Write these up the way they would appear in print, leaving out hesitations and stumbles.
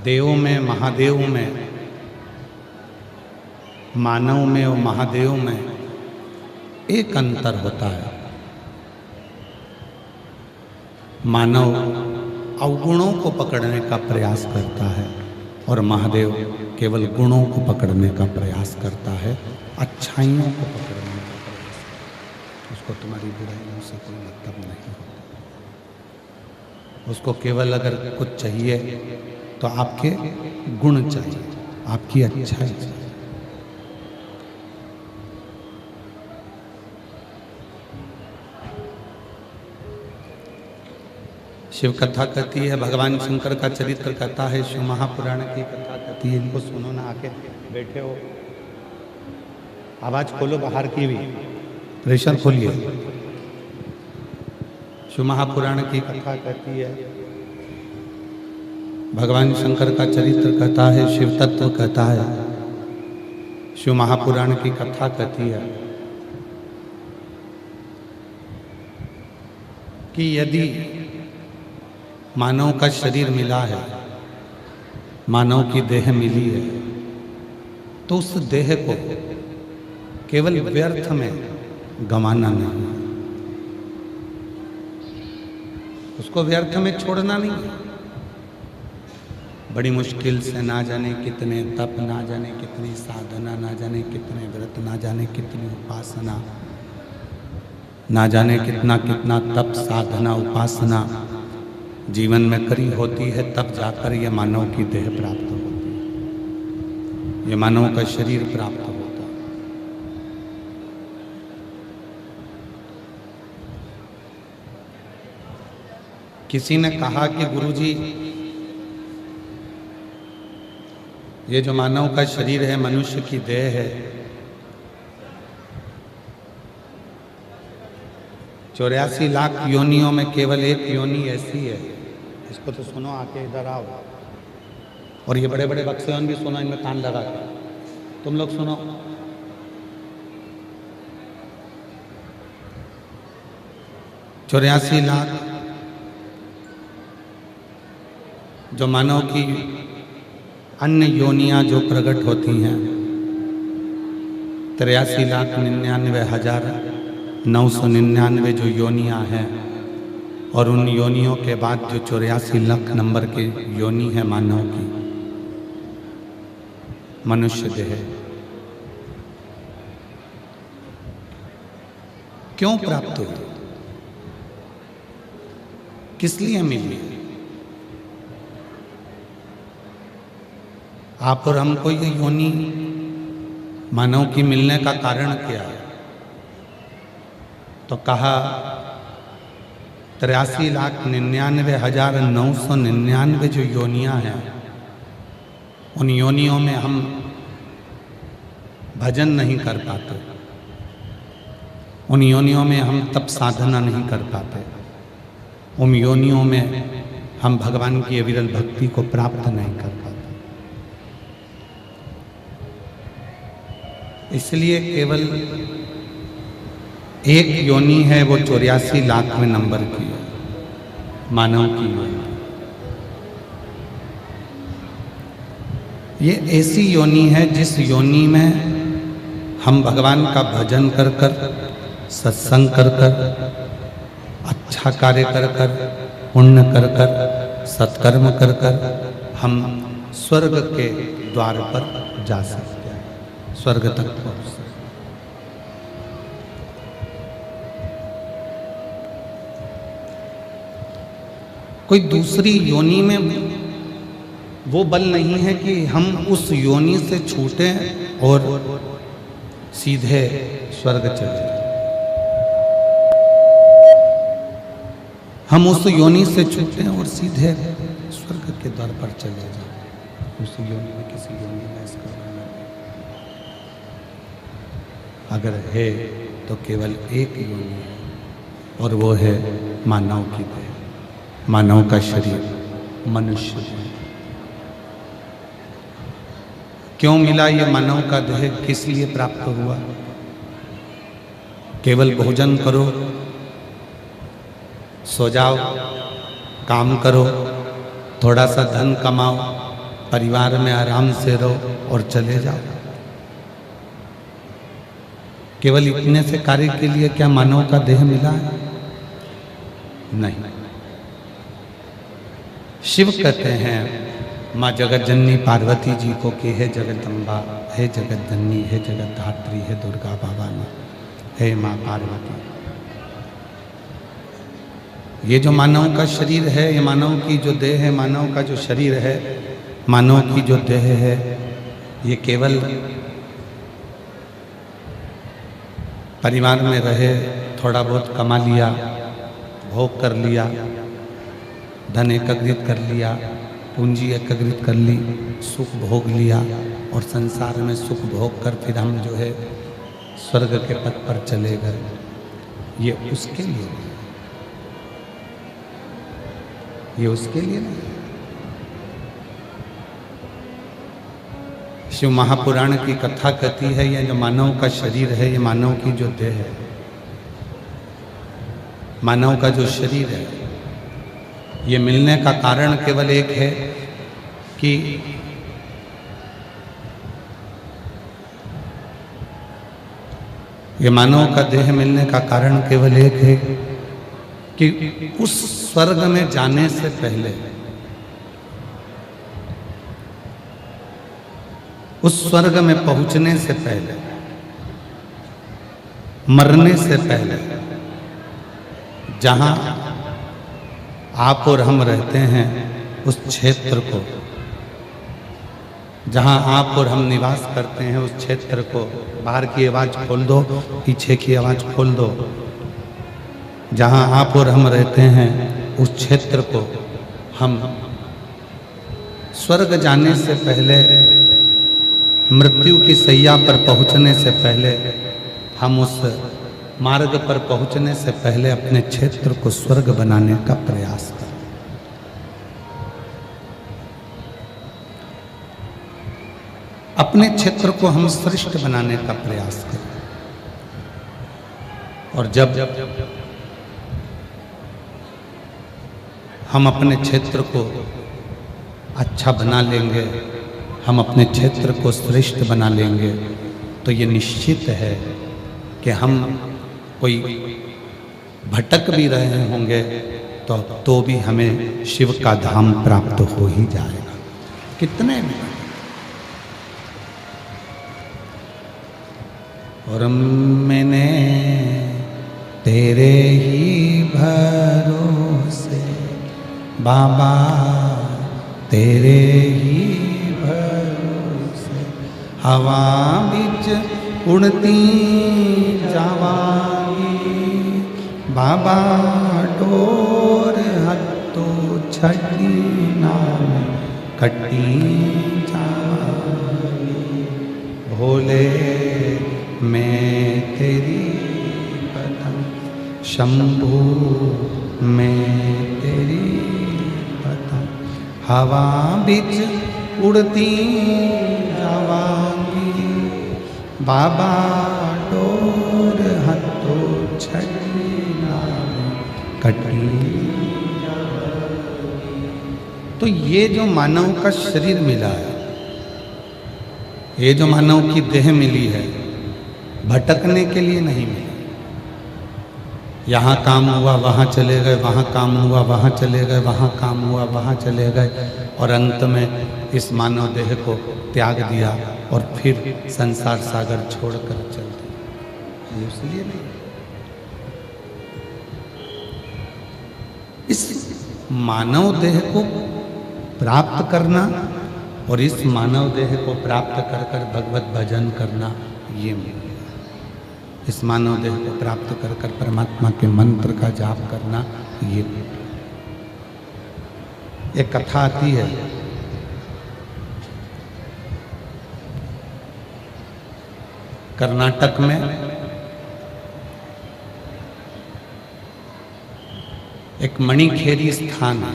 देव में, महादेव में, मानव में और महादेव में एक अंतर होता है। मानव अवगुणों को पकड़ने का प्रयास करता है और महादेव केवल गुणों को पकड़ने का प्रयास करता है, अच्छाइयों को पकड़ने का प्रयास करता है। उसको तुम्हारी बुराइयों से कोई मतलब नहीं होता। उसको केवल अगर कुछ चाहिए तो आपके गुण चाहिए, आपकी अच्छाई चाहिए। शिव कथा कहती है, भगवान शंकर का चरित्र कहता है, शिव महापुराण की कथा कहती है। इनको सुनो ना, आके बैठे हो, आवाज खोलो बाहर की भी, प्रेशर खोलिए। शिव महापुराण की कथा कहती है, भगवान शंकर का चरित्र कहता है, शिव तत्व कहता है। शिव महापुराण की कथा कहती है कि यदि मानव का शरीर मिला है, मानव की देह मिली है, तो उस देह को केवल व्यर्थ में गंवाना नहीं, उसको व्यर्थ में छोड़ना नहीं है। बड़ी मुश्किल से ना जाने कितने तप, ना जाने कितनी साधना, ना जाने कितने व्रत, ना जाने कितनी उपासना, ना जाने कितना कितना तप, साधना, उपासना जीवन में करी होती है, तब जाकर ये मानव की देह प्राप्त होती है, ये मानव का शरीर प्राप्त होता है। किसी ने कहा कि गुरुजी, ये जो मानव का शरीर है, मनुष्य की देह है, 84 लाख योनियों में केवल एक योनि ऐसी है। इसको तो सुनो, आके इधर आओ। और ये बड़े बड़े बक्सेवन भी सुनो, इनमें कान लगा के तुम लोग सुनो। चौरासी लाख जो मानव की अन्य योनियां जो प्रकट होती हैं, 83,99,999 जो योनियां हैं, और उन योनियों के बाद जो 84 लाख नंबर की योनि है मानव की, मनुष्य देह क्यों प्राप्त हुई, किस लिए मिली? आप और हमको ये योनि मानव की मिलने का कारण क्या है? तो कहा 83,99,999 जो योनियां हैं, उन योनियों में हम भजन नहीं कर पाते, उन योनियों में हम तप साधना नहीं कर पाते, उन योनियों में हम भगवान की अविरल भक्ति को प्राप्त नहीं कर पाते। इसलिए केवल एक योनि है, वो 84 लाख में नंबर की है, मानव की योनि। ये ऐसी योनि है जिस योनि में हम भगवान का भजन कर कर, सत्संग कर कर, अच्छा कार्य कर कर, पुण्य कर कर, सत्कर्म कर कर हम स्वर्ग के द्वार पर जा सकते हैं, स्वर्ग तक पहुंच सकते हैं। कोई दूसरी योनि में वो बल नहीं है कि हम उस योनि से छूटें और सीधे स्वर्ग चले जाएं। हम उस योनि से छूटें और सीधे स्वर्ग के द्वार पर चले जाएं। उस योनि में, किसी योनि में इसका वर्णन अगर है तो केवल एक योनि है, और वो है मानव की देह, मानव का शरीर, मनुष्य। क्यों मिला ये मानव का देह, किस लिए प्राप्त हुआ? केवल भोजन करो, सो जाओ, काम करो, थोड़ा सा धन कमाओ, परिवार में आराम से रहो और चले जाओ। केवल इतने से कार्य के लिए क्या मानव का देह मिला है? नहीं। शिव कहते हैं माँ जगत जननी पार्वती जी को कि हे जगदम्बा, हे जगत जननी, हे जगत धात्री, हे दुर्गा भवानी, हे माँ पार्वती। ये जो मानव का शरीर है, ये मानव की जो देह है, मानव का जो शरीर है, मानव की जो देह है, ये केवल परिवार में रहे, थोड़ा बहुत कमा लिया, भोग कर लिया, धन एकत्रित कर लिया, पूंजी एकत्रित कर ली, सुख भोग लिया और संसार में सुख भोग कर फिर हम जो है स्वर्ग के पथ पर चले गए, ये उसके लिए नहीं, ये उसके लिए नहीं। शिव महापुराण की कथा कहती है ये जो मानव का शरीर है, ये मानव की जो देह है, मानव का जो शरीर है, ये मिलने का कारण केवल एक है कि ये मानव का देह मिलने का कारण केवल एक है कि उस स्वर्ग में जाने से पहले, उस स्वर्ग में पहुंचने से पहले, मरने से पहले, जहां आप और हम रहते हैं उस क्षेत्र को, जहां आप और हम निवास करते हैं उस क्षेत्र को, बाहर की आवाज खोल दो, पीछे की आवाज खोल दो, जहां आप और हम रहते हैं उस क्षेत्र को हम स्वर्ग जाने से पहले, मृत्यु की सैया पर पहुंचने से पहले, हम उस मार्ग पर पहुंचने से पहले अपने क्षेत्र को स्वर्ग बनाने का प्रयास करें। अपने क्षेत्र को हम श्रेष्ठ बनाने का प्रयास करें। और जब हम अपने क्षेत्र को अच्छा बना लेंगे, हम अपने क्षेत्र को श्रेष्ठ बना लेंगे, तो ये निश्चित है कि हम कोई भटक भी रहे होंगे तो भी हमें शिव का धाम प्राप्त हो ही जाएगा। कितने भी और मैंने तेरे ही भरोसे बाबा, तेरे ही भरोसे हवा बिच उड़ती जावांगी, बाबा डोर हत्तो छड़ी नाम कटी जावांगी, भोले मैं तेरी पदम, शंभू मैं तेरी पदम, हवा बिच उड़ती जावांगी, बाबा डोर हत्तो छड़ी नाम कटी जावांगी। तो ये जो मानव का शरीर मिला है, ये जो मानव की देह मिली है, भटकने के लिए नहीं मिली। यहाँ काम हुआ वहाँ चले गए, वहाँ काम हुआ वहाँ चले गए, वहाँ काम हुआ वहाँ चले गए, और अंत में इस मानव देह को त्याग दिया और फिर संसार सागर छोड़कर चल दिया। ये इसलिए नहीं। इस मानव देह को प्राप्त करना और इस मानव देह को प्राप्त कर कर भगवत भजन करना, ये इस मानव देह को प्राप्त कर कर परमात्मा के मंत्र का जाप करना, ये एक कथा आती है। कर्नाटक में एक मणिखेरी स्थान है,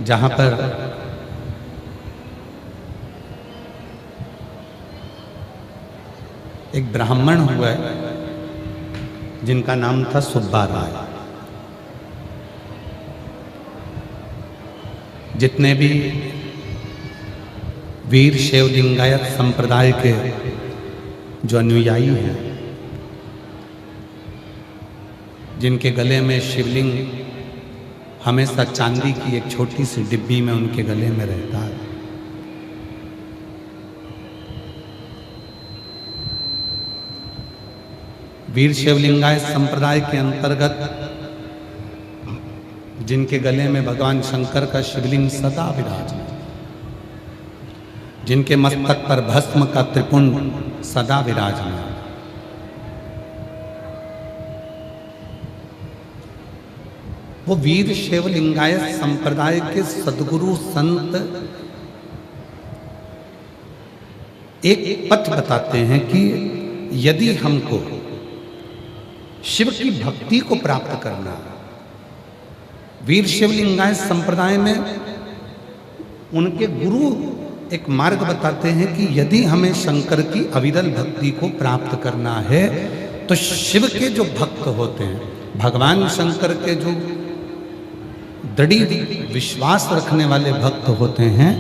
जहां पर एक ब्राह्मण हुआ जिनका नाम था सुब्बा राय। जितने भी वीर शैव लिंगायत संप्रदाय के जो अनुयायी हैं, जिनके गले में शिवलिंग हमेशा चांदी की एक छोटी सी डिब्बी में उनके गले में रहता है, वीर शैव लिंगायत संप्रदाय के अंतर्गत जिनके गले में भगवान शंकर का शिवलिंग सदा विराजमान, जिनके मस्तक पर भस्म का त्रिपुंड सदा विराजमान, वो वीर शैव लिंगायत संप्रदाय के सद्गुरु संत एक पथ बताते हैं कि यदि हमको शिव की भक्ति को प्राप्त करना, वीर शैव लिंगायत संप्रदाय में उनके गुरु एक मार्ग बताते हैं कि यदि हमें शंकर की अविरल भक्ति को प्राप्त करना है तो शिव के जो भक्त होते हैं, भगवान शंकर के जो दृढ़ विश्वास रखने वाले भक्त होते हैं,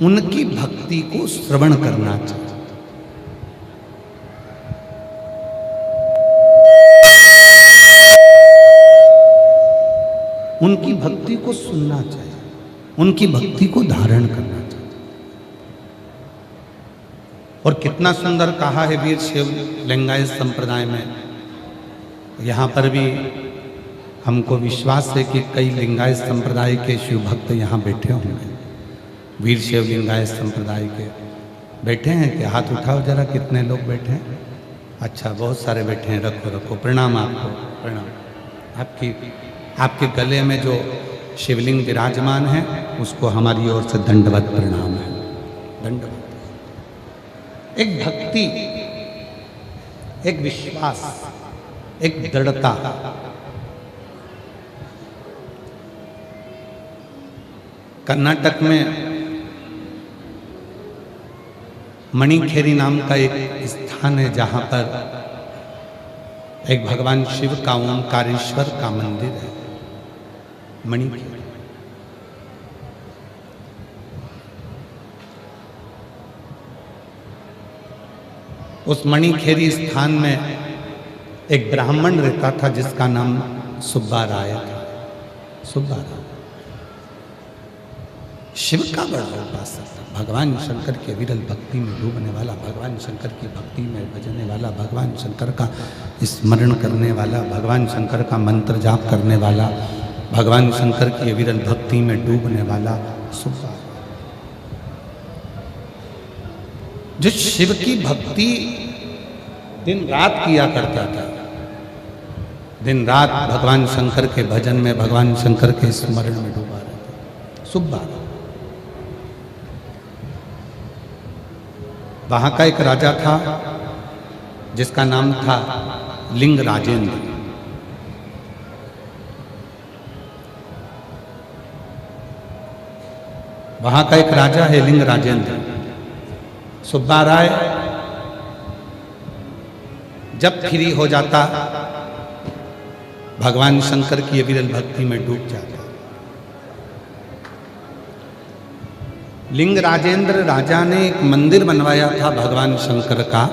उनकी भक्ति को श्रवण करना चाहिए, उनकी भक्ति को सुनना चाहिए, उनकी भक्ति को धारण करना चाहिए। और कितना सुंदर कहा है वीर शैव लिंगायत संप्रदाय में। यहाँ पर भी हमको विश्वास है कि कई लिंगायत संप्रदाय के शिव भक्त यहाँ बैठे होंगे, वीर शैव लिंगायत संप्रदाय के बैठे हैं क्या? हाथ उठाओ जरा, कितने लोग बैठे हैं? अच्छा, बहुत सारे बैठे हैं। रखो रखो, प्रणाम आपको, प्रणाम। आपके गले में जो शिवलिंग विराजमान है उसको हमारी ओर से दंडवत प्रणाम है, दंडवत। एक भक्ति, एक विश्वास, एक दृढ़ता, कर्नाटक में मणिखेरी नाम का एक स्थान है जहां पर एक भगवान शिव का ओंकारेश्वर का मंदिर है, मणिखेरी। उस मणिखेरी स्थान में एक ब्राह्मण रहता था जिसका नाम सुब्बा राय था। सुब्बा राय शिव का बड़ा उपासक था, भगवान शंकर के विरल भक्ति में डूबने वाला, भगवान शंकर की भक्ति में भजने वाला, भगवान शंकर का स्मरण करने वाला, भगवान शंकर का मंत्र जाप करने वाला, भगवान शंकर की विरल भक्ति में डूबने वाला सुब्बा, जो शिव की भक्ति दिन रात किया करता था, दिन रात भगवान शंकर के भजन में, भगवान शंकर के स्मरण में डूबा रहता सुब्बा। वहां का एक राजा था जिसका नाम था लिंग राजेंद्र। वहां का एक राजा है लिंग राजेंद्र। सुब्बा राय जब फ्री हो जाता भगवान शंकर की विरल भक्ति में डूब जाता। लिंग राजेंद्र राजा ने एक मंदिर बनवाया था भगवान शंकर का,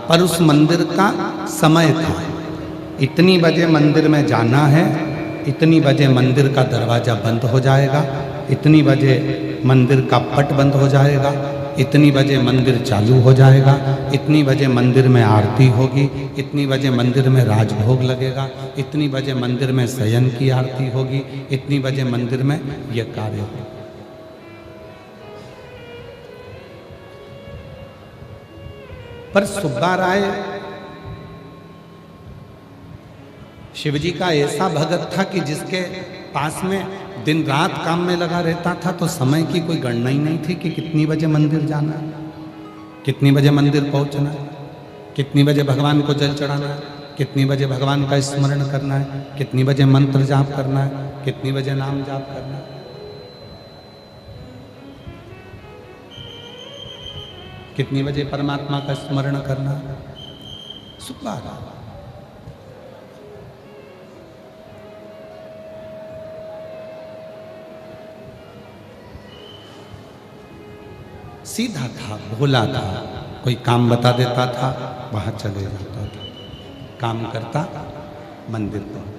पर उस मंदिर का समय था, इतनी बजे मंदिर में जाना है, इतनी बजे मंदिर का दरवाजा बंद हो जाएगा, इतनी बजे मंदिर का पट बंद हो जाएगा, इतनी बजे मंदिर चालू हो जाएगा, इतनी बजे मंदिर में आरती होगी, इतनी बजे मंदिर में राजभोग लगेगा, इतनी बजे मंदिर में शयन की आरती होगी, इतनी बजे मंदिर में यह कार्य होगा। पर सुब्बा राय शिवजी का ऐसा भगत था कि जिसके पास में दिन रात काम में लगा रहता था, तो समय की कोई गणना ही नहीं थी कि कितनी बजे मंदिर जाना है, कितनी बजे मंदिर पहुंचना है, कितनी बजे भगवान को जल चढ़ाना है, कितनी बजे भगवान का स्मरण करना है, कितनी बजे मंत्र जाप करना है, कितनी बजे नाम जाप करना है, कितनी बजे परमात्मा का स्मरण करना। सुब्बा राय सीधा था, भोला था, कोई काम बता देता था, वहां चले जाता था, काम करता, मंदिर पहुंचा।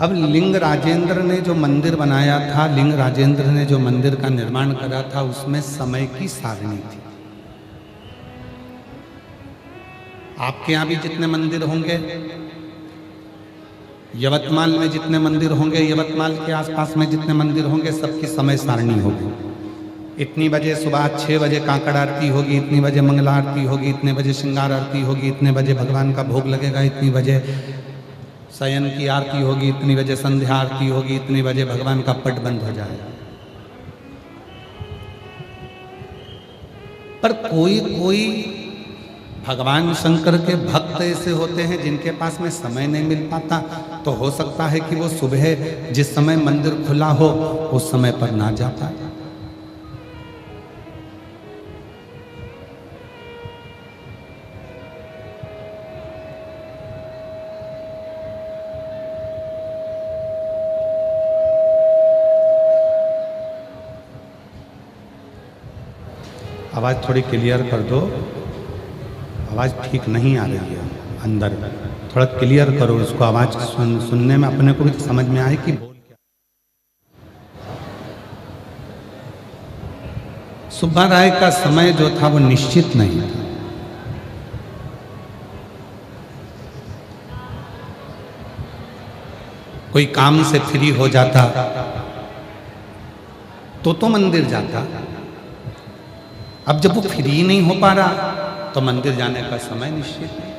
अब लिंग राजेंद्र ने जो मंदिर बनाया था, लिंग राजेंद्र ने जो मंदिर का निर्माण करा था, उसमें समय की सारणी थी। आपके यहां भी जितने मंदिर होंगे, यवतमाल में जितने मंदिर होंगे, यवतमाल के आसपास में जितने मंदिर होंगे, सबकी समय सारणी होगी। इतनी बजे सुबह 6 बजे काकड़ आरती होगी, इतनी बजे मंगला आरती होगी, इतने बजे श्रृंगार आरती होगी, इतने बजे भगवान का भोग लगेगा, इतनी बजे शयन की आरती होगी, इतनी बजे संध्या आरती होगी, इतनी बजे भगवान का पट बंद हो जाएगा। पर कोई कोई भगवान शंकर के भक्त ऐसे होते हैं जिनके पास में समय नहीं मिल पाता, तो हो सकता है कि वो सुबह जिस समय मंदिर खुला हो उस समय पर ना जा पाए। आवाज़ थोड़ी क्लियर कर दो, आवाज़ ठीक नहीं आ रही है अंदर, थोड़ा क्लियर करो उसको, आवाज़ सुनने में अपने को भी समझ में आए कि बोल क्या। सुब्बा राय का समय जो था वो निश्चित नहीं था। कोई काम से फ्री हो जाता तो मंदिर जाता। अब जब वो फ्री नहीं हो पा रहा तो मंदिर जाने का समय निश्चित नहीं।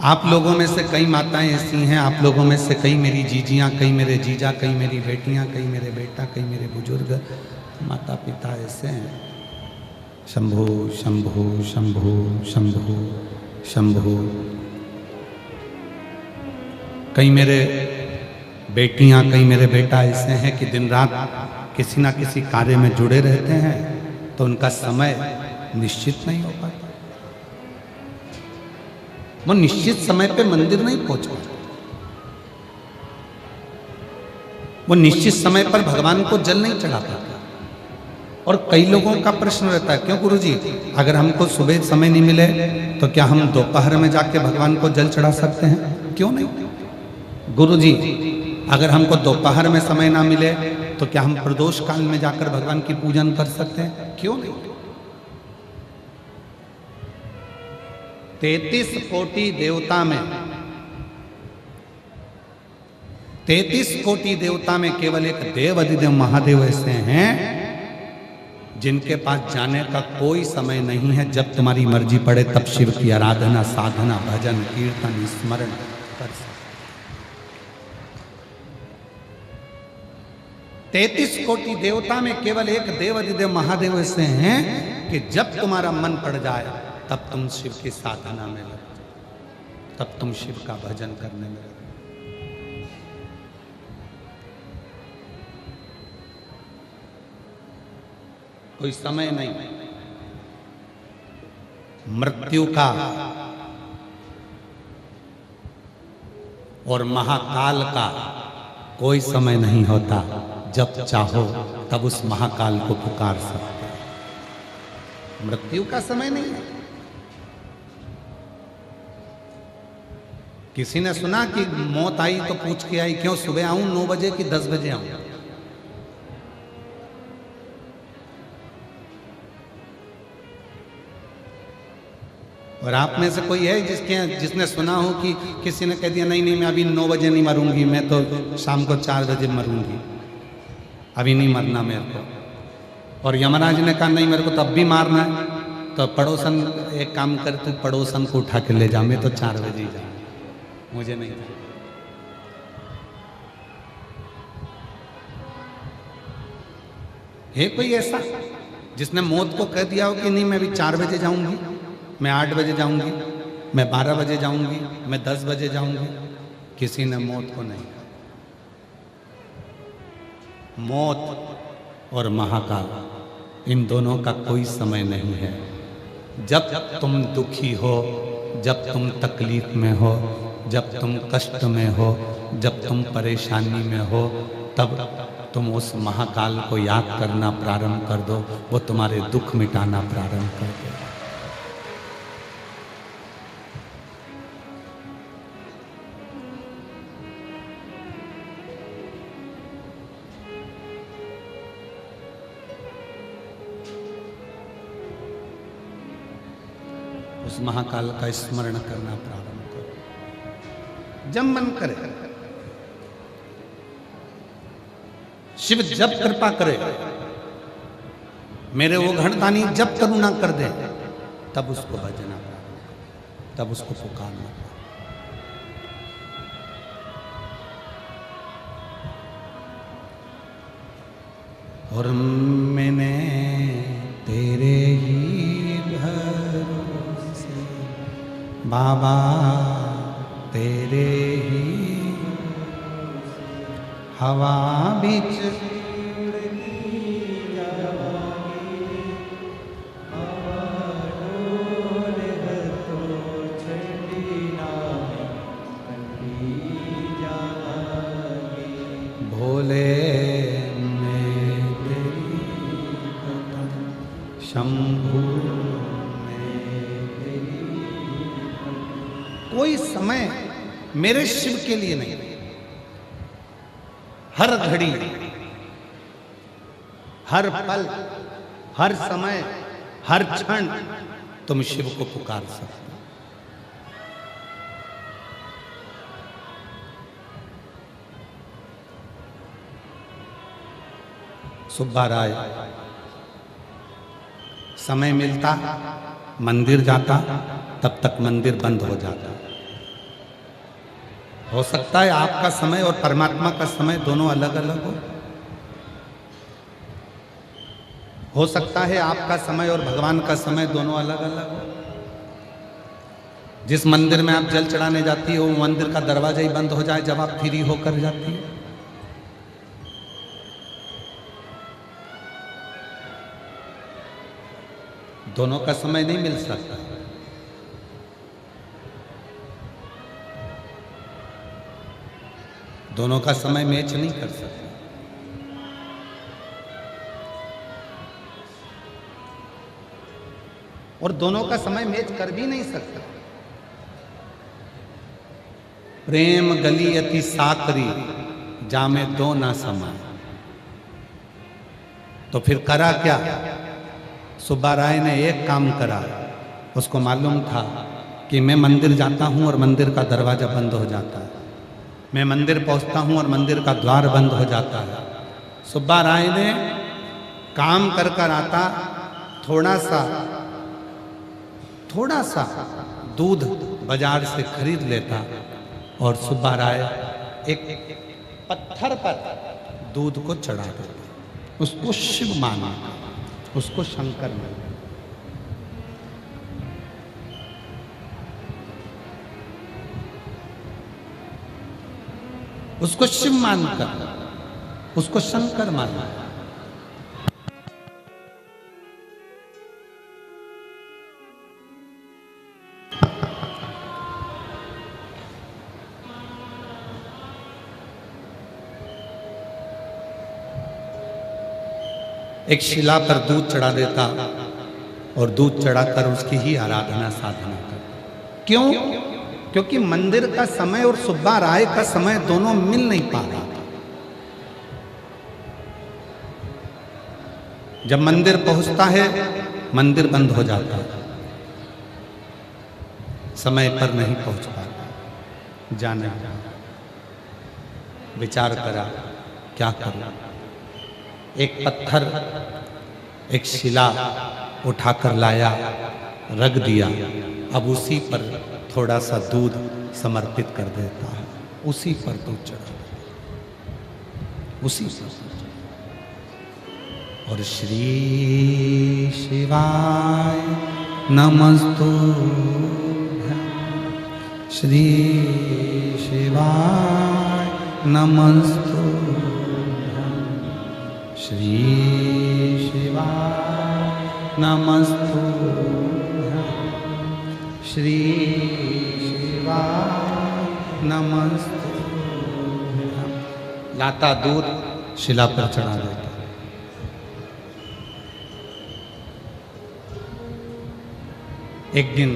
आप लोगों में से कई माताएं ऐसी हैं, आप लोगों में से कई मेरी जीजियां, कई मेरे जीजा, कई मेरी बेटियां, कई मेरे बेटा, कई मेरे बुजुर्ग माता पिता ऐसे हैं। शंभु शंभु शंभु शंभु शंभु। कई मेरे बेटियां, कई मेरे बेटा ऐसे हैं कि दिन रात किसी ना किसी कार्य में जुड़े रहते हैं, तो उनका समय निश्चित नहीं हो पाता। वो निश्चित समय पे मंदिर नहीं पहुंच पाते, वो निश्चित समय पर भगवान को जल नहीं चढ़ा पाते। और कई लोगों का प्रश्न रहता है, क्यों गुरुजी, अगर हमको सुबह समय नहीं मिले तो क्या हम दोपहर में जाके भगवान को जल चढ़ा सकते हैं? क्यों नहीं? गुरुजी, अगर हमको दोपहर में समय ना मिले तो क्या हम प्रदोष काल में जाकर भगवान की पूजन कर सकते हैं? क्यों नहीं? 33 कोटि देवता में 33 कोटि देवता में केवल एक देव अधिदेव महादेव ऐसे हैं जिनके पास जाने का कोई समय नहीं है। जब तुम्हारी मर्जी पड़े तब शिव की आराधना, साधना, भजन, कीर्तन, स्मरण कर सकते। 33 कोटि देवता में केवल एक देव अधिदेव महादेव ऐसे हैं कि जब तुम्हारा मन पड़ जाए तब तुम शिव की साधना में लग जाओ, तब तुम शिव का भजन करने में लग। कोई समय नहीं, मृत्यु का और महाकाल का कोई समय नहीं होता। जब चाहो तब उस महाकाल को पुकार सकते हो। मृत्यु का समय नहीं है। किसी ने सुना कि मौत आई तो पूछ के आई, क्यों सुबह आऊं 9 बजे कि 10 बजे आऊं? और आप में से कोई है जिसने सुना हो कि किसी ने कह दिया नहीं नहीं मैं अभी 9 बजे नहीं मरूंगी, मैं तो शाम को 4 बजे मरूंगी, अभी नहीं मरना मेरे को। और यमराज ने कहा नहीं मेरे को तो अब भी मारना है, तो पड़ोसन एक काम कर, तू पड़ोसन को उठा के ले जा, मैं तो 4 बजे ही जाऊँ, मुझे नहीं। है कोई ऐसा जिसने मौत को कह दिया हो कि नहीं मैं अभी 4 बजे जाऊंगी, मैं 8 बजे जाऊंगी, मैं 12 बजे जाऊंगी, मैं 10 बजे जाऊंगी? किसी ने मौत को नहीं। मौत और महाकाल इन दोनों का कोई समय नहीं है। जब तुम दुखी हो, जब तुम तकलीफ में हो, जब तुम कष्ट में हो, जब तुम परेशानी में हो, तब तुम उस महाकाल को याद करना प्रारंभ कर दो, वो तुम्हारे दुख मिटाना प्रारंभ कर दो। उस महाकाल का स्मरण करना प्रारंभ करो जब मन करे। शिव जब कृपा करे, मेरे वो घड़तानी जब करुणा कर दे, तब उसको भजना प्रारंभ करो, तब उसको पुकारना। और मैंने तेरे ही बाबा, तेरे ही हवा बीच भोले में तेरी शंभू। कोई समय मेरे शिव के लिए नहीं, हर घड़ी, हर पल, हर समय, हर क्षण तुम शिव को पुकार सकते हो। सुब्बा राय समय मिलता मंदिर जाता, तब तक मंदिर बंद हो जाता। हो सकता है आपका समय और परमात्मा का समय दोनों अलग अलग हो सकता है आपका समय और भगवान का समय दोनों अलग अलग हो। जिस मंदिर में आप जल चढ़ाने जाती हो, वो मंदिर का दरवाजा ही बंद हो जाए जब आप फ्री होकर जाती हो। दोनों का समय नहीं मिल सकता। दोनों का समय मैच नहीं कर सकते। और दोनों का समय मैच कर भी नहीं सकता। प्रेम गली अति साकरी, जामे दो ना समाए। तो फिर करा क्या? सुब्बा राय ने एक काम करा। उसको मालूम था कि मैं मंदिर जाता हूं और मंदिर का दरवाजा बंद हो जाता है, मैं मंदिर पहुंचता हूं और मंदिर का द्वार बंद हो जाता है। सुब्बा राय ने काम कर कर आता, थोड़ा सा दूध बाजार से खरीद लेता और सुब्बा राय एक पत्थर पर दूध को चढ़ा देता। उसको शिव माना, उसको शंकर माना। उसको शिव मानकर, उसको शंकर माना। एक शिला पर दूध चढ़ा देता और दूध चढ़ाकर उसकी ही आराधना साधना करता। क्यों? क्योंकि मंदिर का समय और सुब्बा राय का समय दोनों मिल नहीं पा रहा था। जब मंदिर पहुंचता है, मंदिर बंद हो जाता है, समय पर नहीं पहुंच पाता। जाने विचार करा, क्या करूं? एक पत्थर, एक शिला उठाकर लाया, रख दिया। अब उसी पर थोड़ा सा दूध समर्पित कर देता है, उसी पर दूध चढ़ा, उसी पर। और श्री शिवाय नमस्तुभ्यं, श्री शिवाय नमस्तुभ्यं, श्री शिवाय नमस्तुभ्यं, श्री शिवाय नमस्ते। लाता दूध शिला पर चढ़ा देता। एक दिन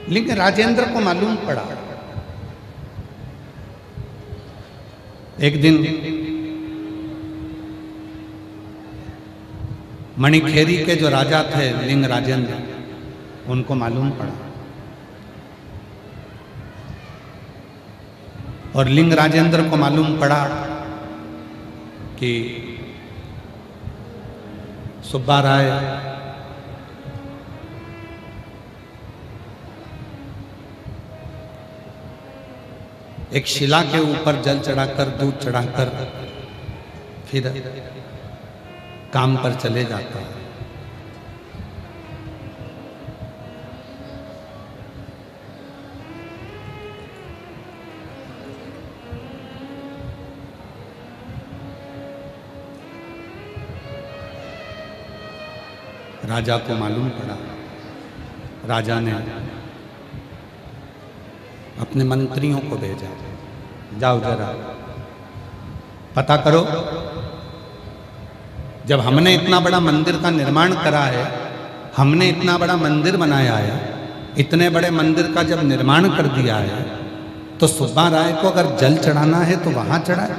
लिंग राजेंद्र को मालूम पड़ा, एक दिन मणिखेरी के जो राजा थे लिंग राजेंद्र, उनको मालूम पड़ा और लिंग राजेंद्र को मालूम पड़ा कि सुब्बा राय एक शिला के ऊपर जल चढ़ाकर दूध चढ़ाकर फिर काम पर चले जाता है। राजा को मालूम पड़ा, राजा ने अपने मंत्रियों को भेजा, जाओ जरा पता करो, जब हमने इतना बड़ा मंदिर का निर्माण करा है, हमने इतना बड़ा मंदिर बनाया है, इतने बड़े मंदिर का जब निर्माण कर दिया है, तो सुब्बा राय को अगर जल चढ़ाना है तो वहां चढ़ाए।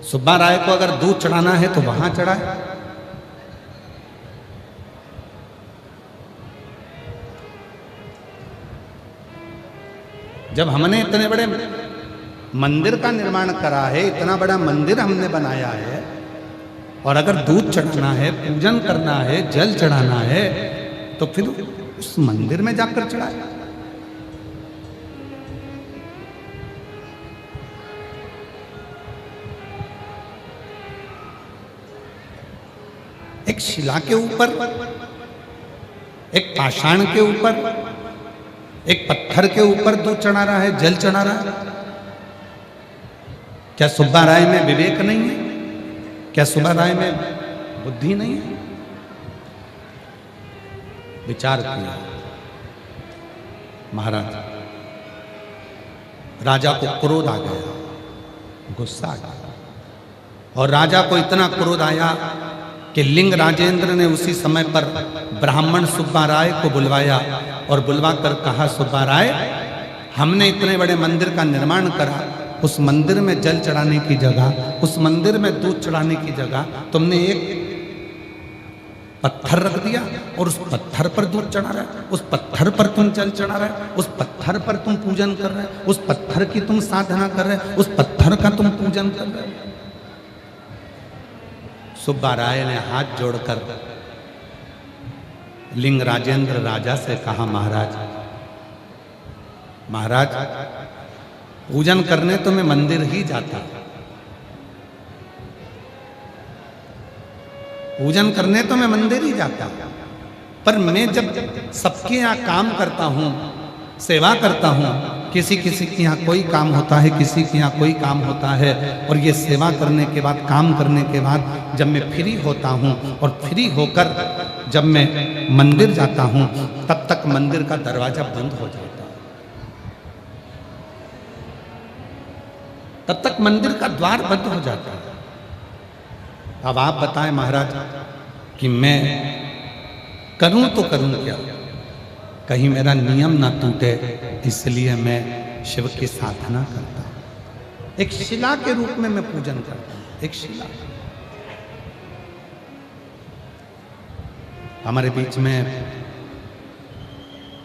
सुब्बा राय को अगर दूध चढ़ाना है तो वहां चढ़ाए। जब हमने इतने बड़े मंदिर का निर्माण करा है, इतना बड़ा मंदिर हमने बनाया है, और अगर दूध चढ़ाना है, पूजन करना है, जल चढ़ाना है, तो फिर उस मंदिर में जाकर चढ़ाए। एक शिला के ऊपर, एक पाषाण के ऊपर, एक पत्थर के ऊपर दूध चढ़ा रहा है, जल चढ़ा रहा है। क्या सुब्बा राय में विवेक नहीं है? क्या सुब्बा राय में बुद्धि नहीं है? विचार किया महाराज। राजा को क्रोध आ गया, गुस्सा आ गया, और राजा को इतना क्रोध आया कि लिंग राजेंद्र ने उसी समय पर ब्राह्मण सुब्बा राय को बुलवाया और बुलवाकर कहा, सुब्बा राय, हमने इतने बड़े मंदिर का निर्माण करा, उस मंदिर में जल चढ़ाने की जगह, उस मंदिर में दूध चढ़ाने की जगह तुमने एक पत्थर रख दिया और उस पत्थर पर दूध चढ़ा रहा है, उस पत्थर पर तुम जल चढ़ा रहे हो, उस पत्थर पर तुम पूजन कर रहे हो, उस पत्थर की तुम साधना कर रहे हो, उस पत्थर का तुम पूजन कर रहे हो। सुब्बा राय ने हाथ जोड़कर लिंग राजेंद्र राजा से कहा, महाराज, महाराज, पूजन करने तो मैं मंदिर ही जाता, पूजन करने तो मैं मंदिर ही जाता, पर मैं जब सबके यहाँ काम करता हूँ, सेवा करता हूँ, किसी किसी के यहाँ कोई काम होता है, किसी के यहाँ कोई काम होता है, और ये सेवा करने के बाद, काम करने के बाद जब मैं फ्री होता हूँ और फ्री होकर जब मैं मंदिर जाता हूँ, तब तक मंदिर का दरवाजा बंद हो जाता है, तब तक मंदिर का द्वार बंद हो जाता है। अब आप बताएं महाराज कि मैं करूं तो करूं क्या, कहीं मेरा नियम ना टूटे, इसलिए मैं शिव की साधना करता हूं। एक शिला के रूप में मैं पूजन करता हूं, एक शिला। हमारे बीच में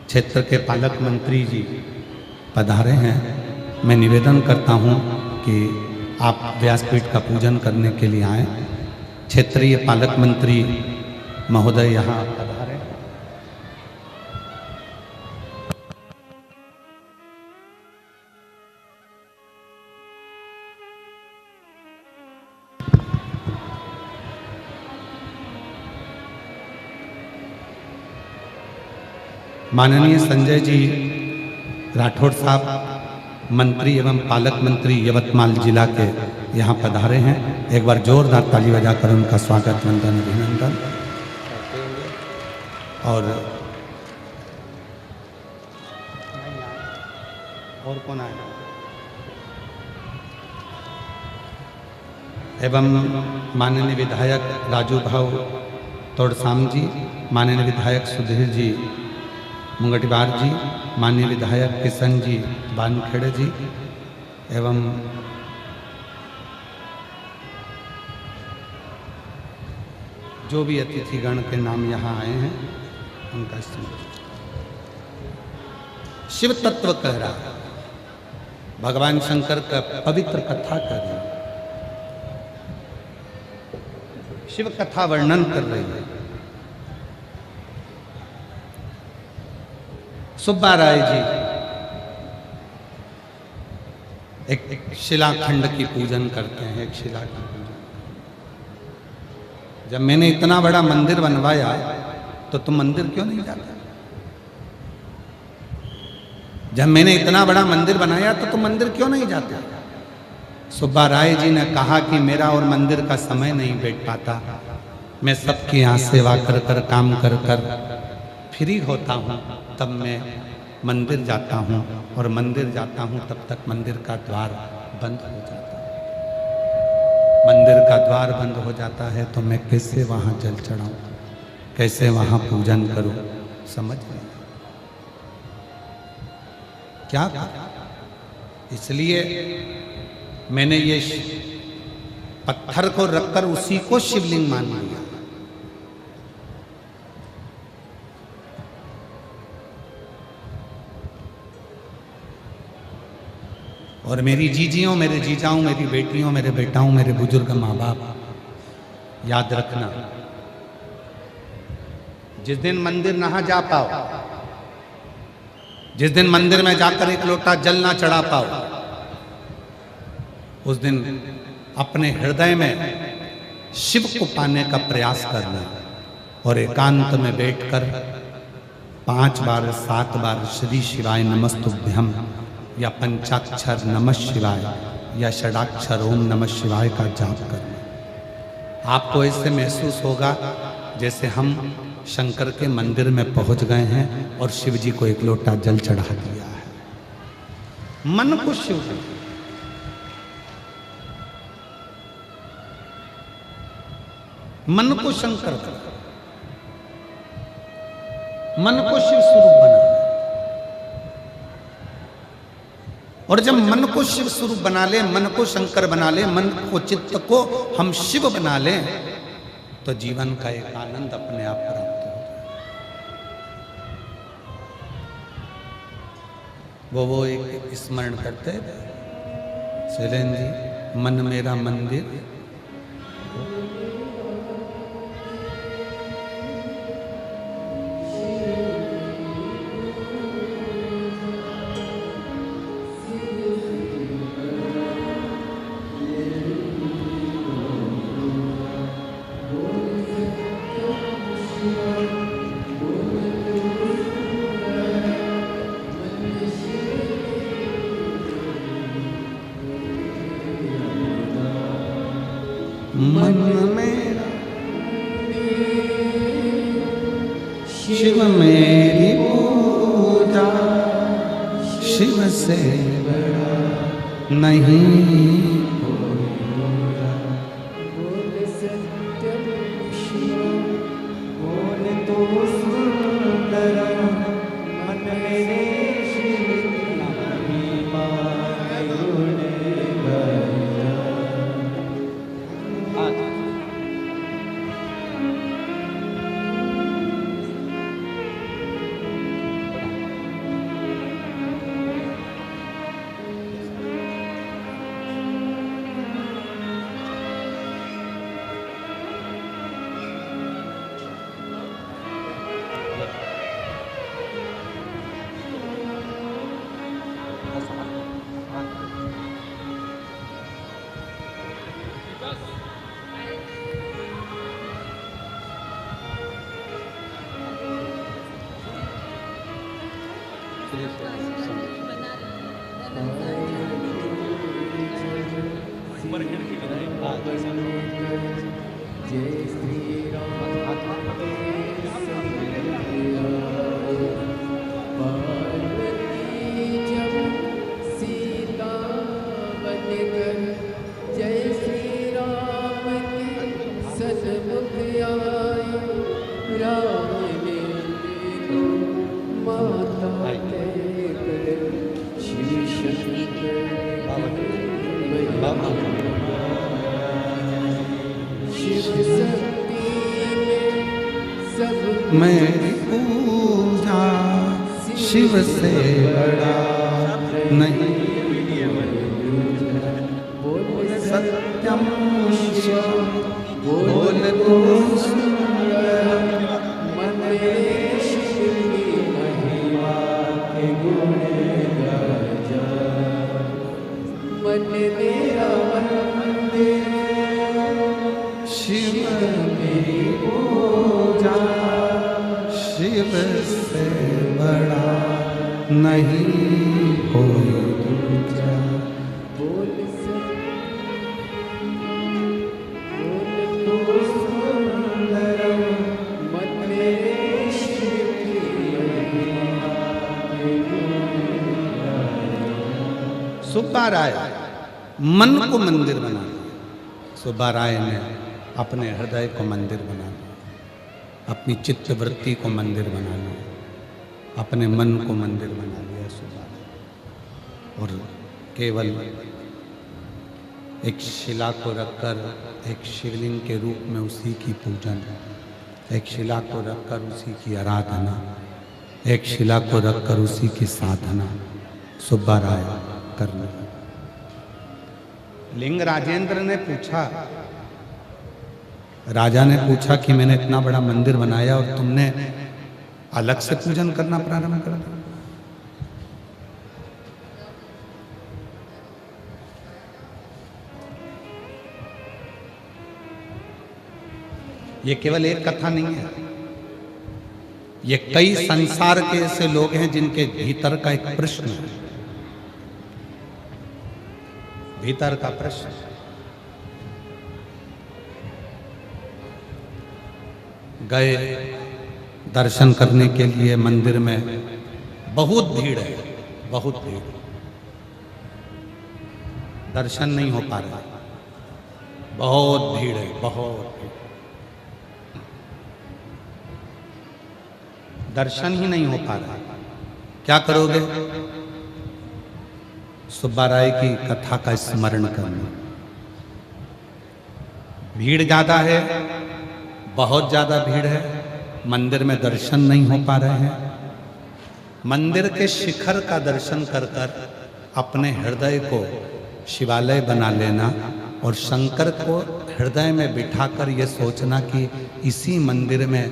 क्षेत्र के पालक मंत्री जी पधारे हैं। मैं निवेदन करता हूं कि आप व्यासपीठ का पूजन करने के लिए आए। क्षेत्रीय पालक मंत्री महोदय यहाँ पधारे। माननीय संजय जी राठौड़ साहब, मंत्री एवं पालक मंत्री यवतमाल जिला के, यहाँ पधारे हैं। एक बार जोरदार ताली बजाकर उनका स्वागत वंदन अभिनंदन। और कौन आएगा? एवं माननीय विधायक राजू भाऊ तोड़साम जी, माननीय विधायक सुधीर जी मुंगटीवार जी, माननीय विधायक किशन जी बानखेड़े जी, एवं जो भी अतिथिगण के नाम यहाँ आए हैं उनका शिव तत्व कह रहा है, भगवान शंकर का पवित्र कथा कर रही है, शिव कथा वर्णन कर रही है। सुब्बा राय जी एक शिलाखंड की पूजन करते हैं, एक शिला की पूजन। जब मैंने इतना बड़ा मंदिर बनवाया तो तुम मंदिर क्यों नहीं जाते? जब मैंने इतना बड़ा मंदिर बनाया तो तुम मंदिर क्यों नहीं जाते? सुब्बा राय जी ने कहा कि मेरा और मंदिर का समय नहीं बैठ पाता, मैं सबके यहाँ सेवा कर कर काम कर कर फ्री होता हूँ, तब मैं मंदिर जाता हूँ, और मंदिर जाता हूँ तब तक मंदिर का द्वार बंद हो जाता है। मंदिर का द्वार बंद हो जाता है तो मैं कैसे वहाँ जल चढ़ाऊँ, कैसे वहाँ पूजन करूँ? समझ नहीं क्या? इसलिए मैंने ये पत्थर को रखकर उसी को शिवलिंग मान लिया। और मेरी जीजियों, मेरे जीजाओं, मेरी बेटियों, मेरे बेटाओं, मेरे बुजुर्ग माँ बाप, याद रखना, जिस दिन मंदिर ना जा पाओ, जिस दिन मंदिर में जाकर एक लोटा जल ना चढ़ा पाओ, उस दिन अपने हृदय में शिव को पाने का प्रयास करना, और एकांत में बैठकर 5 बार 7 बार श्री शिवाय नमस्तुभ्यम या पंचाक्षर नमः शिवाय या षडाक्षर ओम नमः शिवाय का जाप करना। आपको ऐसे महसूस होगा जैसे हम शंकर के मंदिर में पहुंच गए हैं और शिव जी को एक लोटा जल चढ़ा दिया है। मन को शिव जी, मन को शंकर बना, मन को शिव स्वरूप बना। और जब मन को शिव स्वरूप बना ले, मन को शंकर बना ले, मन को चित्त को हम शिव बना ले, तो जीवन का एक आनंद अपने आप प्राप्त हो जाए। वो एक स्मरण करते शैलेंद्र जी, मन मेरा मंदिर, मन मेरा शिव मेरी पूजा, शिव से बड़ा नहीं। जय श्री राम पार्वती जब सीता बनकर जय श्री राम के सन्मुख आई राम ने देखो माता कहकर शिव शंकर शिव शक्ति में सब मेरी पूजा शिव से बड़ा नहीं सत्यम शिव बोल तो मन में शिव की महिमा के गुण गाजा मन मेरा मंदिर शिव मेरी पूजा शिव से बड़ा नहीं कोई दूजा। बोल तो सुंदरम मन में शिव की महिमा के गुण गाया। सुब्बा राय मन को मंदिर बना लिया। सुब्बा राय ने अपने हृदय को मंदिर बना लिया, अपनी चित्त वृत्ति को मंदिर बना लिया, अपने मन को मंदिर बना लिया सुब्बा राय। और केवल एक शिला को रखकर एक शिवलिंग के रूप में उसी की पूजन, एक शिला को रखकर उसी की आराधना, एक शिला को रखकर उसी की साधना सुब्बा राय करने। लिंग राजेंद्र ने पूछा, राजा ने पूछा कि मैंने इतना बड़ा मंदिर बनाया और तुमने अलग से पूजन करना प्रारंभ कर दिया। ये केवल एक कथा नहीं है, ये कई संसार के ऐसे लोग हैं जिनके भीतर का एक प्रश्न है, भीतर का प्रश्न। गए दर्शन करने के लिए मंदिर में, बहुत भीड़ है, बहुत भीड़, दर्शन नहीं हो पा रहा, बहुत भीड़ है, बहुत भीड़, दर्शन ही नहीं हो पा रहा। क्या करोगे? सुब्बा राय की कथा का स्मरण करना। भीड़ ज्यादा है, बहुत ज्यादा भीड़ है, मंदिर में दर्शन नहीं हो पा रहे हैं। मंदिर के शिखर का दर्शन कर कर अपने हृदय को शिवालय बना लेना और शंकर को हृदय में बिठाकर ये सोचना कि इसी मंदिर में,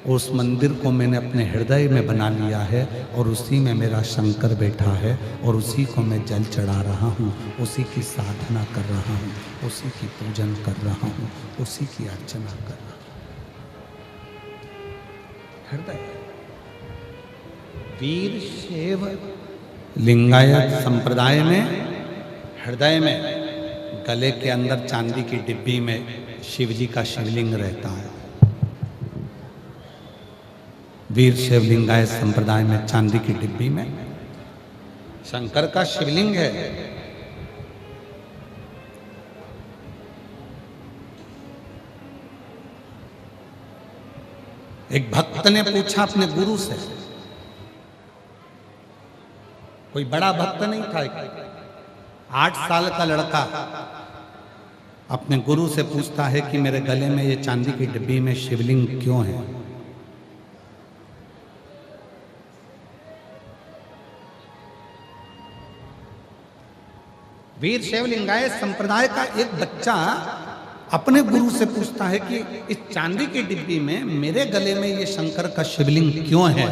उस मंदिर को मैंने अपने हृदय में बना लिया है और उसी में मेरा शंकर बैठा है और उसी को मैं जल चढ़ा रहा हूँ, उसी की साधना कर रहा हूँ, उसी की पूजन कर रहा हूँ, उसी की अर्चना कर रहा हूँ। हृदय वीर शैव लिंगायत संप्रदाय में हृदय में गले के अंदर चांदी की डिब्बी में शिव जी का शिवलिंग रहता है। वीर शैव लिंगायत संप्रदाय में चांदी की डिब्बी में शंकर का शिवलिंग है। एक भक्त ने पूछा अपने गुरु से, कोई बड़ा भक्त नहीं था, 8 साल का लड़का अपने गुरु से पूछता है कि मेरे गले में ये चांदी की डिब्बी में शिवलिंग क्यों है? वीर शैव लिंगायत संप्रदाय का एक बच्चा अपने गुरु से पूछता है कि इस चांदी की डिब्बी में मेरे गले में ये शंकर का शिवलिंग क्यों है?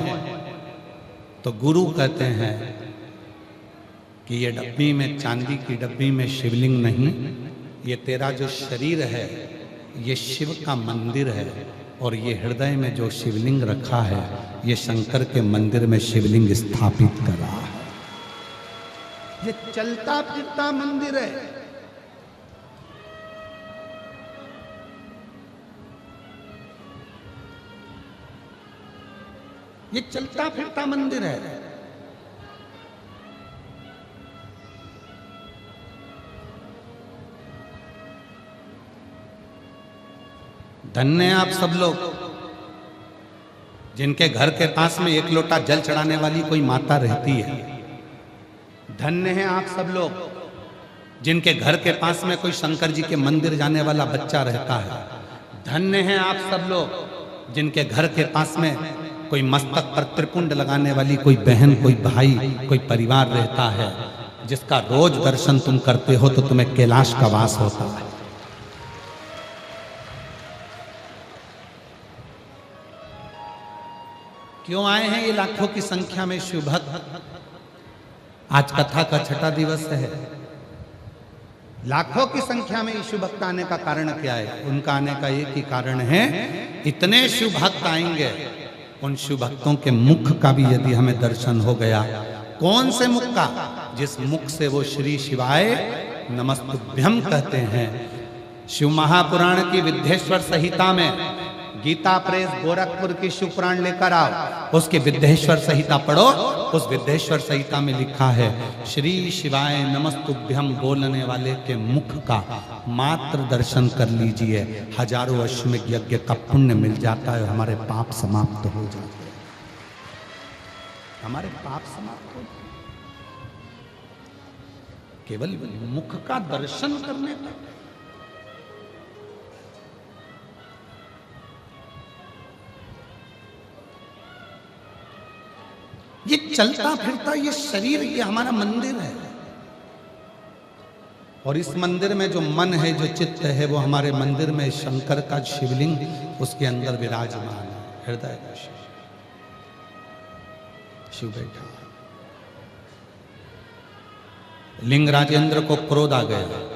तो गुरु कहते हैं कि ये डब्बी में, चांदी की डब्बी में शिवलिंग नहीं, ये तेरा जो शरीर है ये शिव का मंदिर है और ये हृदय में जो शिवलिंग रखा है ये शंकर के मंदिर में शिवलिंग स्थापित कर रहा है। ये चलता फिरता मंदिर है, ये चलता फिरता मंदिर है। धन्य हैं आप सब लोग जिनके घर के पास में एक लोटा जल चढ़ाने वाली कोई माता रहती है। धन्य हैं आप सब लोग जिनके घर के पास में कोई शंकर जी के मंदिर जाने वाला बच्चा रहता है। धन्य हैं आप सब लोग जिनके घर के पास में कोई मस्तक पर त्रिपुंड लगाने वाली कोई बहन, कोई भाई, कोई परिवार रहता है, जिसका रोज दर्शन तुम करते हो तो तुम्हें कैलाश का वास होता है। क्यों आए हैं ये लाखों की संख्या में शिव भक्त? आज कथा का छठा दिवस है। लाखों की संख्या में शिव भक्त आने का कारण क्या है? उनका आने का एक ही कारण है, इतने शिव भक्त आएंगे, उन शिव भक्तों के मुख का भी यदि हमें दर्शन हो गया। कौन से मुख का? जिस मुख से वो श्री शिवाय नमस्तुभ्यम कहते हैं। शिव महापुराण की विद्येश्वर संहिता में, गीता प्रेस गोरखपुर की शिव पुराण लेकर आओ, उसकी विद्येश्वर संहिता पढ़ो। उस विद्येश्वर संहिता में लिखा है, श्री शिवाय नमस्तुभ्यम बोलने वाले के मुख का मात्र दर्शन कर लीजिए, हजारों अश्वमेध यज्ञ का पुण्य मिल जाता है, हमारे पाप समाप्त हो जाते हैं। हमारे पाप समाप्त हो जाते केवल मुख का दर्शन करने का। ये चलता फिरता ये शरीर, ये हमारा मंदिर है, और इस मंदिर में जो मन है, जो चित्त है, वो हमारे मंदिर में शंकर का शिवलिंग उसके अंदर विराजमान है। हृदय का शिव बैठा। लिंग राजेंद्र को क्रोध आ गया,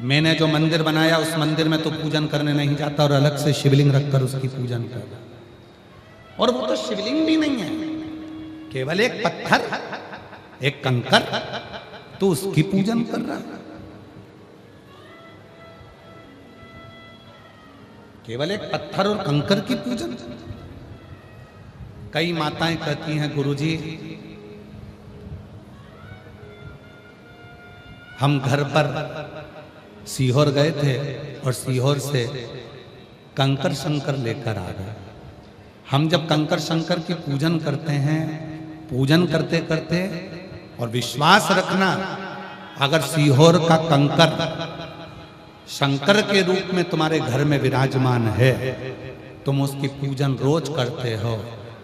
मैंने जो मंदिर बनाया उस मंदिर में तो पूजन करने नहीं जाता और अलग से शिवलिंग रखकर उसकी पूजन कर रहा। और वो तो शिवलिंग भी नहीं है, केवल एक पत्थर, एक कंकर, तो उसकी पूजन कर रहा। केवल एक पत्थर और कंकर की पूजन। कई माताएं कहती हैं, गुरुजी हम घर पर सीहोर गए थे और सीहोर से कंकर शंकर लेकर आ गए। हम जब कंकर शंकर की पूजन करते हैं, पूजन करते करते, और विश्वास रखना, अगर सीहोर का कंकर शंकर के रूप में तुम्हारे घर में विराजमान है, तुम उसकी पूजन रोज करते हो,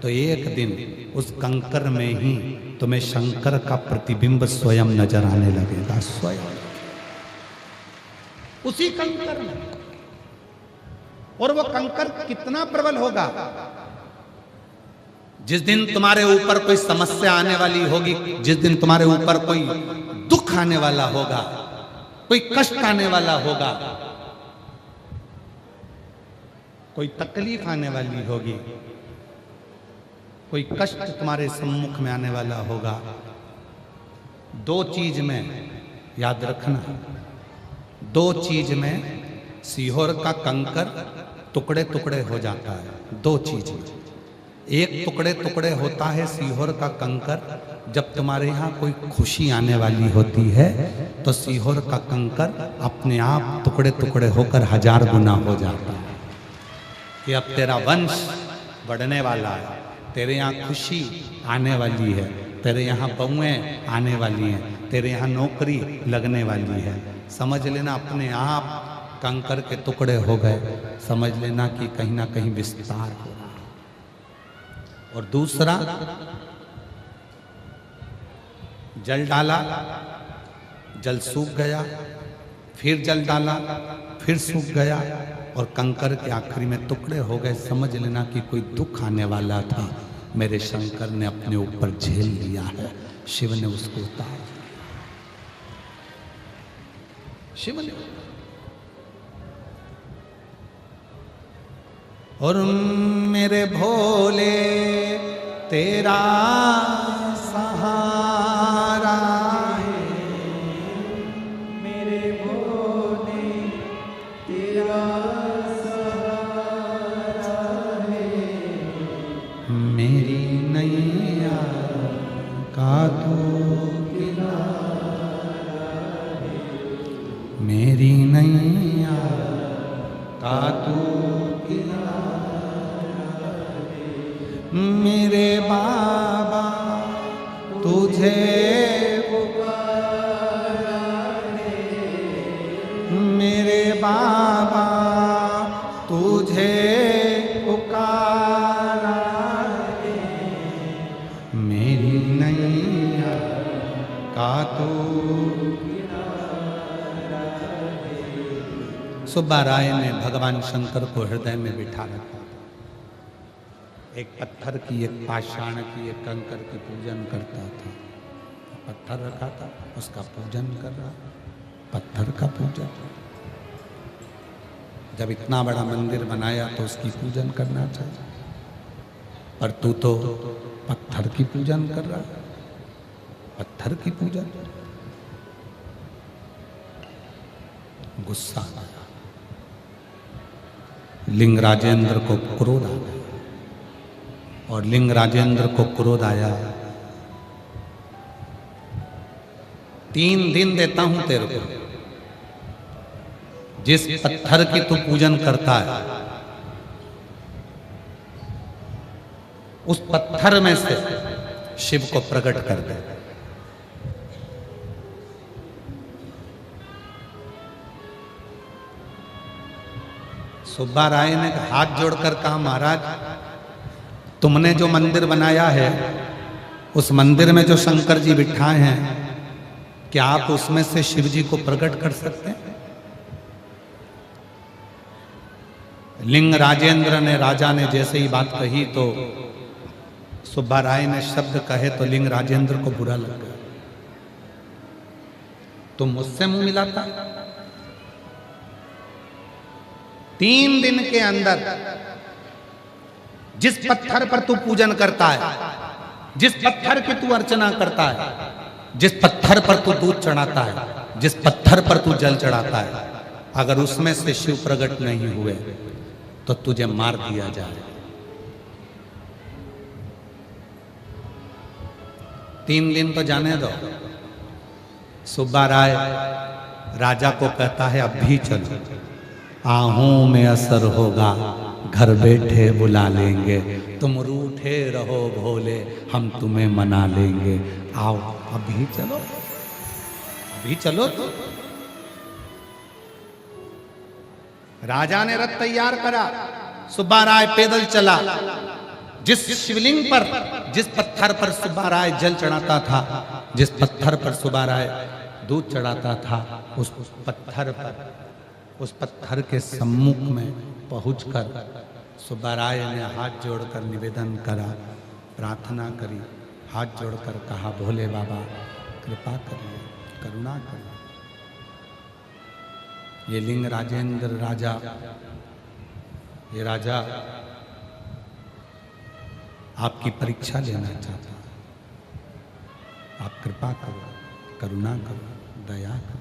तो एक दिन उस कंकर में ही तुम्हें शंकर का प्रतिबिंब स्वयं नजर आने लगेगा। स्वयं उसी कंकर में। और वो कंकर कितना प्रबल होगा? जिस दिन तुम्हारे ऊपर कोई समस्या आने वाली होगी, जिस दिन तुम्हारे ऊपर कोई दुख आने वाला होगा, कोई कष्ट आने वाला होगा, कोई तकलीफ आने वाली होगी, कोई कष्ट तुम्हारे सम्मुख में आने वाला होगा, दो चीज में याद रखना, दो चीज में सीहोर का कंकर टुकड़े टुकड़े हो जाता है। दो चीज में, एक टुकड़े टुकड़े होता है सीहोर का कंकर जब तुम्हारे यहाँ कोई खुशी आने वाली होती है, तो सीहोर का कंकर अपने आप टुकड़े टुकड़े होकर 1000 गुना हो जाता है कि अब तेरा वंश बढ़ने वाला है, तेरे यहाँ खुशी आने वाली है, तेरे यहाँ बहुएं आने वाली हैं, तेरे यहाँ नौकरी लगने वाली है। समझ लेना अपने आप कंकर के टुकड़े हो गए, समझ लेना कि कहीं ना कहीं विस्तार हो रहा है। और दूसरा, जल डाला, जल सूख गया, फिर जल डाला, फिर सूख गया, और कंकर के आखिरी में टुकड़े हो गए। समझ लेना कि कोई दुख आने वाला था, मेरे शंकर ने अपने ऊपर झेल लिया है, शिव ने उसको उतार दिया। शिव ने। और मेरे भोले तेरा सहारा है, मेरे भोले तेरा सहारा मेरी नैया का तू मेरे बाबा तुझे मेरे बाबा तुझे पुकारा मेरी नैया का तू। सुब्बा राय ने भगवान शंकर को हृदय में बिठा रखा। एक पत्थर की, एक पाषाण की, एक कंकर की पूजन करता था। पत्थर रखा था, उसका पूजन कर रहा, पत्थर का पूजन। जब इतना बड़ा मंदिर बनाया तो उसकी पूजन करना चाहिए, पर तू तो पत्थर की पूजन कर रहा, पत्थर की पूजन। गुस्सा आया, लिंग राजेंद्र को क्रोध आ गया, और लिंग राजेंद्र को क्रोध आया। 3 दिन देता हूं तेरे को, जिस पत्थर की तू पूजन करता है उस पत्थर में से शिव को प्रकट कर दे। सुब्बा राय ने हाथ जोड़कर कहा, महाराज तुमने जो मंदिर बनाया है, उस मंदिर में जो शंकर जी बिठाए हैं, क्या आप उसमें से शिव जी को प्रकट कर सकते हैं? लिंग राजेंद्र ने, राजा ने जैसे ही बात कही तो सुब्बा राय ने शब्द कहे तो लिंग राजेंद्र को बुरा लग गया। तुम मुझसे मुंह मिलाता? 3 दिन के अंदर जिस पत्थर पर तू पूजन करता है, जिस पत्थर की तू अर्चना करता है, जिस पत्थर पर तू दूध चढ़ाता है, जिस पत्थर पर तू जल चढ़ाता है, अगर उसमें से शिव प्रकट नहीं हुए तो तुझे मार दिया जाए। 3 दिन तो जाने दो। सुब्बा राय राजा को कहता है, अब भी चलो, आहूं में असर होगा, घर बैठे बुला लेंगे, तुम रूठे रहो भोले, हम तुम्हें मना लेंगे, आओ अभी चलो, अभी चलो। तो राजा ने रथ तैयार करा, सुब्बा राय पैदल चला। जिस शिवलिंग पर, जिस पत्थर पर सुब्बा राय जल चढ़ाता था, जिस पत्थर पर सुब्बा राय दूध चढ़ाता था, उस पत्थर पर, उस पत्थर के सम्मुख में पहुंचकर सुब्बा राय ने हाथ जोड़कर निवेदन करा, प्रार्थना करी, हाथ जोड़कर कहा, भोले बाबा कृपा करिए, करुणा करिए। ये लिंग राजेंद्र राजा, ये राजा आपकी परीक्षा लेना चाहता, आप कृपा करो, करुणा करो, दया करो,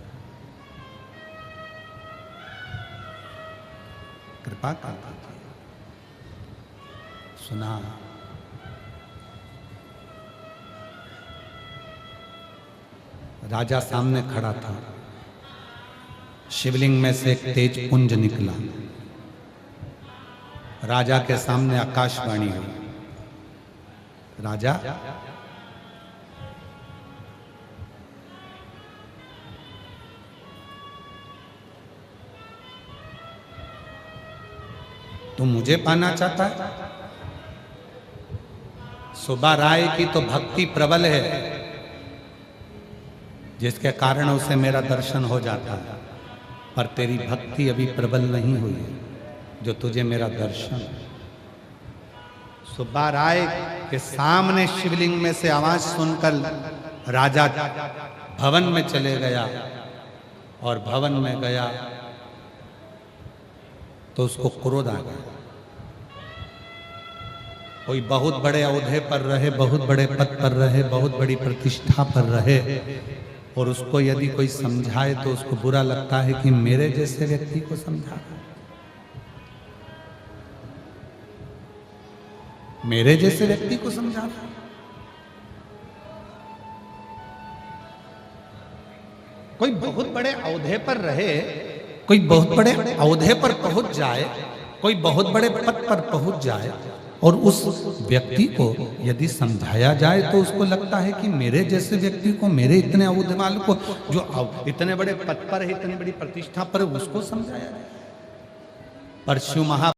कृपा कर दीजिए। सुना, राजा सामने खड़ा था, शिवलिंग में से एक तेज पुंज निकला, राजा के सामने आकाशवाणी हुई, राजा तू मुझे पाना चाहता है? सुब्बा राय की तो भक्ति प्रबल है, जिसके कारण उसे मेरा दर्शन हो जाता है, पर तेरी भक्ति अभी प्रबल नहीं हुई है जो तुझे मेरा दर्शन। सुब्बा राय के सामने शिवलिंग में से आवाज सुनकर राजा भवन में चले गया, और भवन में गया तो उसको क्रोध आ गया। कोई बहुत बड़े ओहदे पर रहे, बहुत बड़े पद पर रहे, बहुत बड़ी प्रतिष्ठा पर रहे, और उसको यदि कोई समझाए तो उसको बुरा लगता है कि मेरे जैसे व्यक्ति को समझा, मेरे जैसे व्यक्ति को समझाना। कोई बहुत बड़े औहदे पर रहे, कोई बहुत बड़े औहदे पर पहुंच जाए, कोई बहुत बड़े पद पर पहुंच जाए और उस व्यक्ति को यदि समझाया जाए तो उसको लगता है कि मेरे जैसे व्यक्ति को, मेरे इतने औहदे वाले को, जो इतने बड़े पद पर है, इतनी बड़ी प्रतिष्ठा पर, उसको समझाया जाए। पर शिव महा